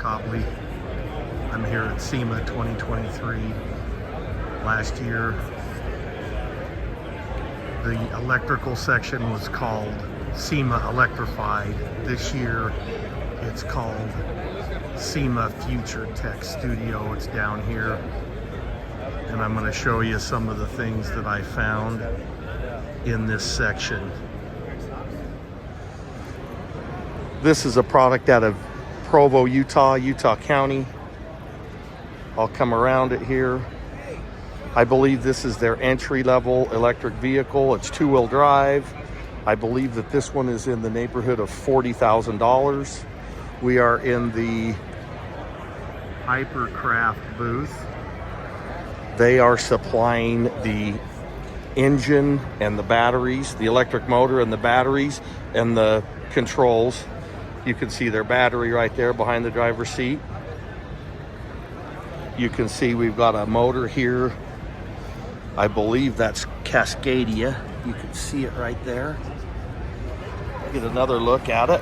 Cobley. I'm here at SEMA 2023. Last year, the electrical section was called SEMA Electrified. This year, it's called SEMA FutureTech Studio. It's down here. And I'm going to show you some of the things that I found in this section. This is a product out of Provo, Utah County. I'll come around it here. I believe this is their entry-level electric vehicle. It's two-wheel drive. I believe that this one is in the neighborhood of $40,000. We are in the Hypercraft booth. They are supplying the engine and the batteries, the electric motor and the batteries and the controls. You can see their battery right there behind the driver's seat. You can see we've got a motor here. I believe that's Cascadia. You can see it right there. Get another look at it.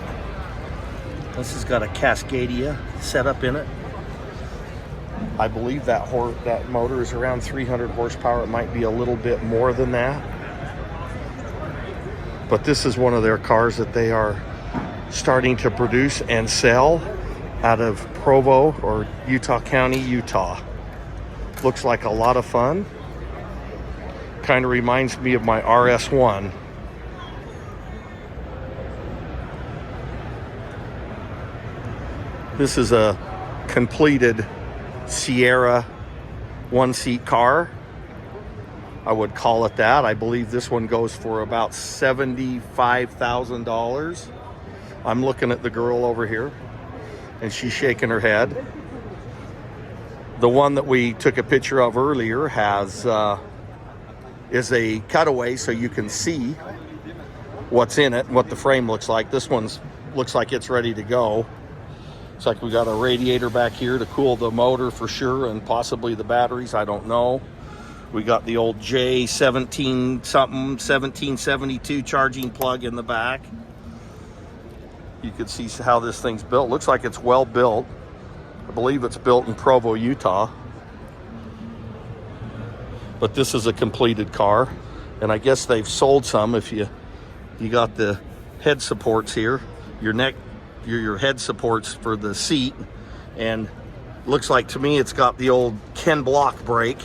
This has got a Cascadia setup in it. I believe that motor is around 300 horsepower. It might be a little bit more than that. But this is one of their cars that they are starting to produce and sell out of Provo or Utah County, Utah. Looks like a lot of fun. Kind of reminds me of my RS1. This is a completed Sierra one-seat car. I would call it that. I believe this one goes for about $75,000. I'm looking at the girl over here, and she's shaking her head. The one that we took a picture of earlier is a cutaway, so you can see what's in it, what the frame looks like. This one looks like it's ready to go. Looks like we got a radiator back here to cool the motor for sure, and possibly the batteries, I don't know. We got the old J17 something, 1772 charging plug in the back. You can see how this thing's built. Looks like it's well built. I believe it's built in Provo, Utah. But this is a completed car, and I guess they've sold some. If you got the head supports here, your head supports for the seat, and looks like to me it's got the old Ken Block brake.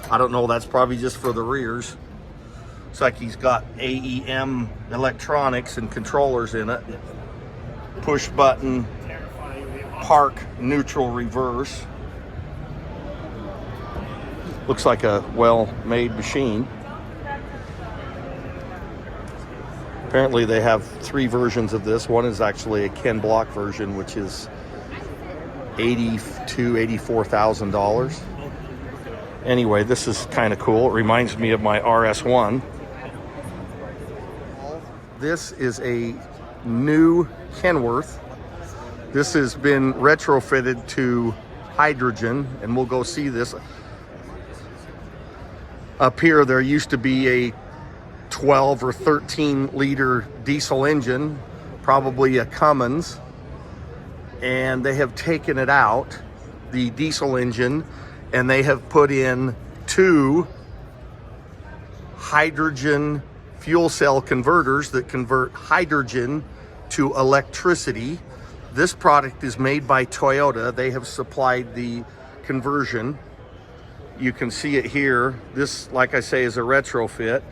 I don't know, that's probably just for the rears. Looks like he's got AEM electronics and controllers in it. Push button, park, neutral, reverse. Looks like a well-made machine. Apparently they have 3 versions of this. One is actually a Ken Block version, which is $84,000. Anyway, this is kind of cool. It reminds me of my RS1. This is a new Kenworth. This has been retrofitted to hydrogen, and we'll go see this. Up here, there used to be a 12 or 13 liter diesel engine, probably a Cummins, and they have taken it out, the diesel engine, and they have put in 2 hydrogen fuel cell converters that convert hydrogen to electricity. This product is made by Toyota. They have supplied the conversion. You can see it here. This, like I say, is a retrofit.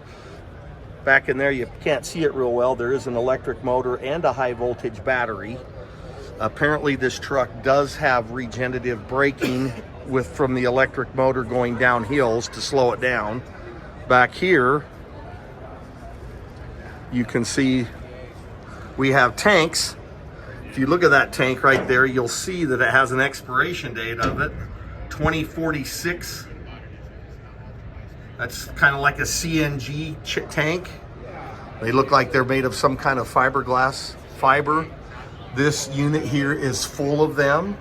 Back in there, you can't see it real well. There is an electric motor and a high voltage battery. Apparently this truck does have regenerative braking from the electric motor going down hills to slow it down. Back here, you can see we have tanks. If you look at that tank right there, you'll see that it has an expiration date of it, 2046. That's kind of like a CNG tank. They look like they're made of some kind of fiberglass fiber. This unit here is full of them.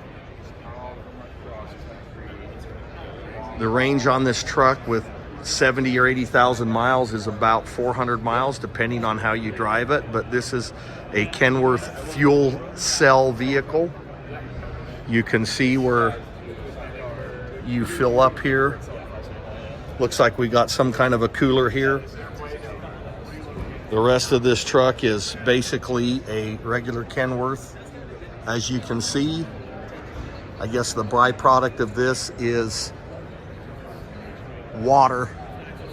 The range on this truck with 70 or 80,000 miles is about 400 miles, depending on how you drive it. But this is a Kenworth fuel cell vehicle. You can see where you fill up here. Looks like we got some kind of a cooler here. The rest of this truck is basically a regular Kenworth. As you can see, I guess the byproduct of this is water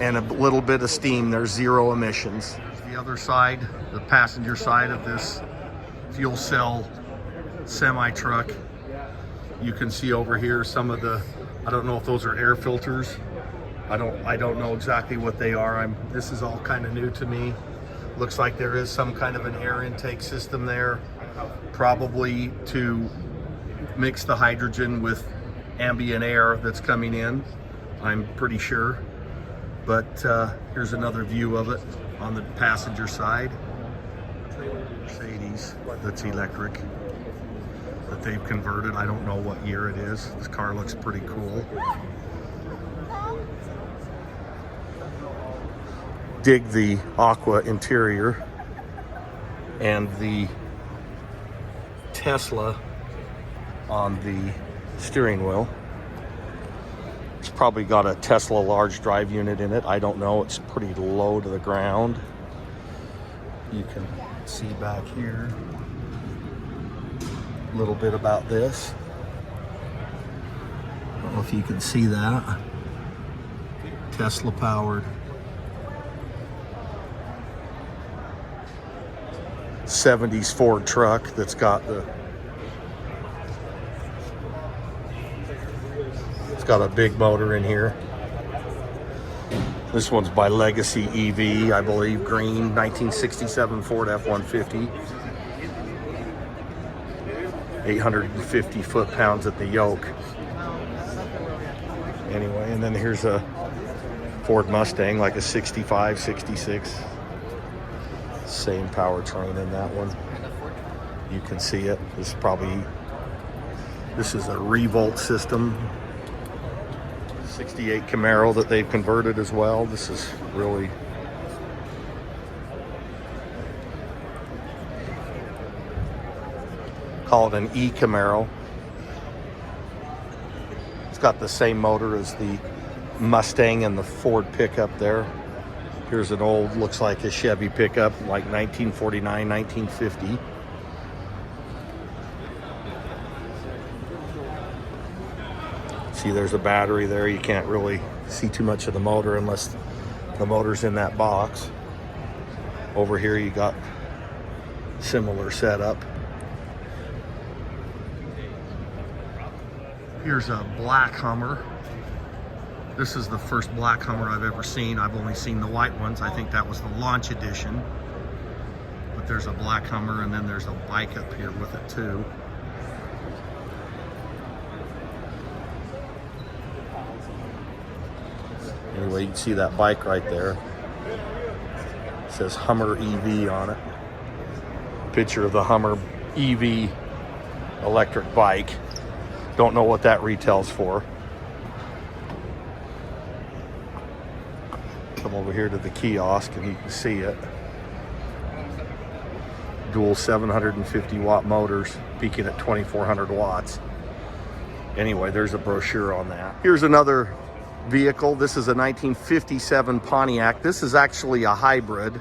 and a little bit of steam. There's zero emissions. The other side, the passenger side of this fuel cell semi truck, you can see over here some of the, I don't know if those are air filters. I don't know exactly what they are. This is all kind of new to me. Looks like there is some kind of an air intake system there, probably to mix the hydrogen with ambient air that's coming in, I'm pretty sure. But here's another view of it on the passenger side. Mercedes that's electric that they've converted. I don't know what year it is. This car looks pretty cool. Dig the aqua interior and the Tesla on the steering wheel. It's probably got a Tesla large drive unit in it. I don't know. It's pretty low to the ground. You can see back here a little bit about this. I don't know if you can see that. Tesla powered 70s Ford truck that's got the, it's got a big motor in here. This one's by Legacy EV, I believe, green, 1967 Ford F-150. 850 foot-pounds at the yoke. Anyway, and then here's a Ford Mustang, like a 65, 66. Same powertrain in that one. You can see it. This is a Revolt system. 68 Camaro that they've converted as well. This is really call it an E-Camaro. It's got the same motor as the Mustang and the Ford pickup there. Here's an old, looks like a Chevy pickup, like 1949, 1950. See, there's a battery there. You can't really see too much of the motor unless the motor's in that box. Over here you got similar setup. Here's a black Hummer. This is the first black Hummer I've ever seen. I've only seen the white ones. I think that was the launch edition. But there's a black Hummer, and then there's a bike up here with it too. Anyway, you can see that bike right there. It says Hummer EV on it. Picture of the Hummer EV electric bike. Don't know what that retails for. Come over here to the kiosk and you can see it. Dual 750 watt motors peaking at 2400 watts. Anyway, there's a brochure on that. Here's another vehicle. This is a 1957 Pontiac. This is actually a hybrid.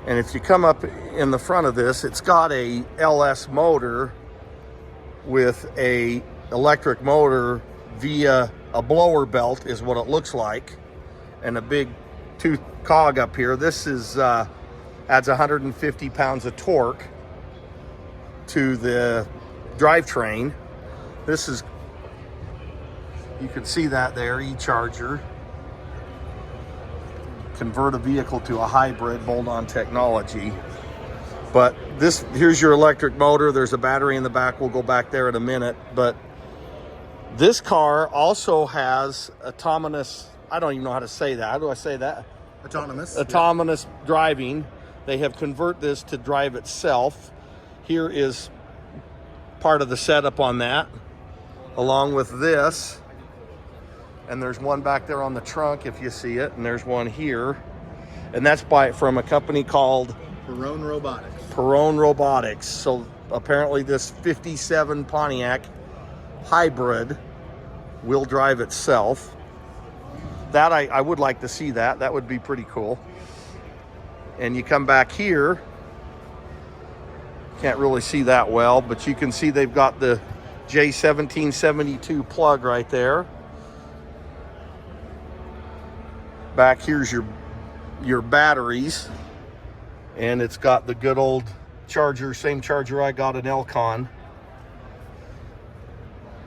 And if you come up in the front of this, it's got a LS motor with a electric motor via a blower belt is what it looks like. And a big tooth cog up here. This is adds 150 pounds of torque to the drivetrain. This is, you can see that there, e-charger. Convert a vehicle to a hybrid, bolt-on technology. But this, here's your electric motor. There's a battery in the back. We'll go back there in a minute. But this car also has autonomous, I don't even know how to say that. How do I say that? Autonomous. Autonomous driving. They have converted this to drive itself. Here is part of the setup on that, along with this. And there's one back there on the trunk if you see it, and there's one here. And that's from a company called Perrone Robotics. Perrone Robotics. So apparently this 57 Pontiac Hybrid will drive itself. That I would like to see that. That would be pretty cool. And you come back here, can't really see that well, but you can see they've got the J1772 plug right there. Back here's your batteries, and it's got the good old charger, same charger I got in Elcon.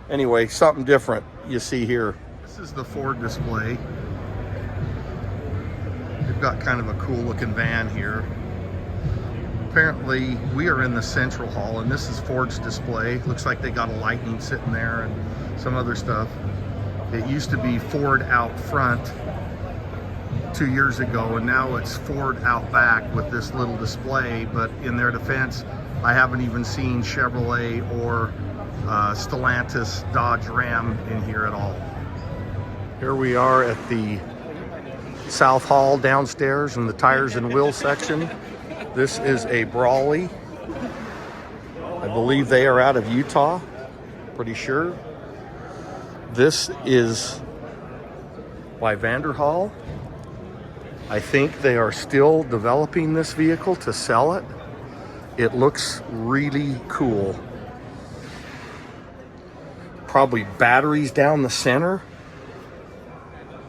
Anyway, something different you see here. This is the Ford display. They've got kind of a cool looking van here. Apparently we are in the central hall, and this is Ford's display. Looks like they got a Lightning sitting there and some other stuff. It used to be Ford out front 2 years ago, and now it's Ford out back with this little display. But in their defense, I haven't even seen Chevrolet or Stellantis, Dodge, Ram in here at all. Here we are at the South Hall downstairs in the tires and wheels section. This is a Brawley. I believe they are out of Utah, pretty sure. This is by Vanderhall. I think they are still developing this vehicle to sell it. It looks really cool. Probably batteries down the center.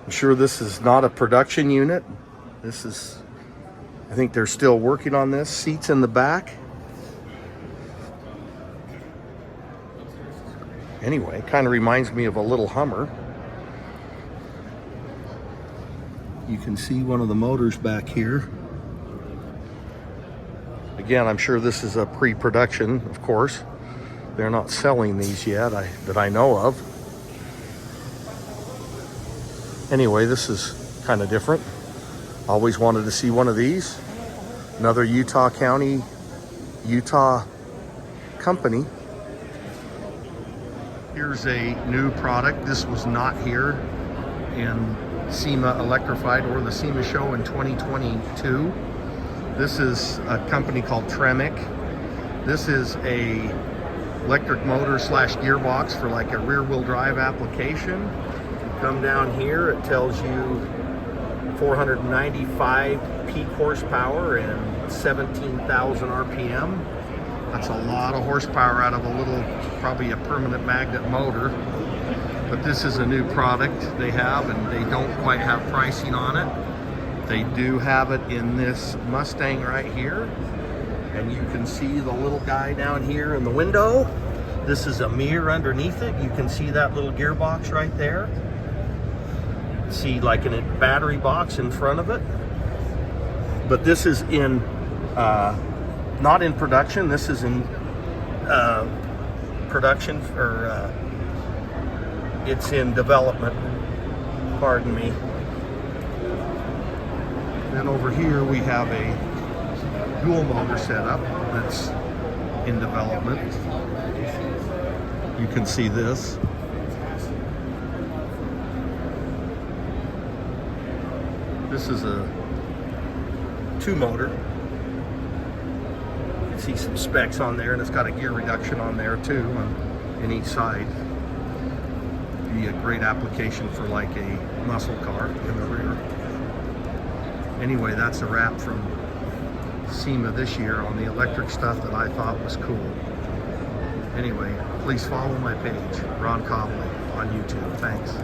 I'm sure this is not a production unit. This is, I think they're still working on this. Seats in the back. Anyway, kind of reminds me of a little Hummer. You can see one of the motors back here. Again, I'm sure this is a pre-production, of course. They're not selling these yet that I know of. Anyway, this is kind of different. Always wanted to see one of these. Another Utah County, Utah company. Here's a new product. This was not here in SEMA Electrified or the SEMA show in 2022. This is a company called Tmic. This is a electric motor slash gearbox for like a rear wheel drive application. Come down here, it tells you 495 peak horsepower and 17,000 RPM. That's a lot of horsepower out of a little, probably a permanent magnet motor. But this is a new product they have, and they don't quite have pricing on it. They do have it in this Mustang right here. And you can see the little guy down here in the window. This is a mirror underneath it. You can see that little gearbox right there. See like a battery box in front of it. But this is in, not in production. This is in production, or it's in development, pardon me. Then over here we have a dual motor setup that's in development. You can see this. This is a 2-motor. You can see some specs on there, and it's got a gear reduction on there too, on each side. Be a great application for like a muscle car in the rear. Anyway, that's a wrap from SEMA this year on the electric stuff that I thought was cool. Anyway, please follow my page, Ron Cobley, on YouTube. Thanks.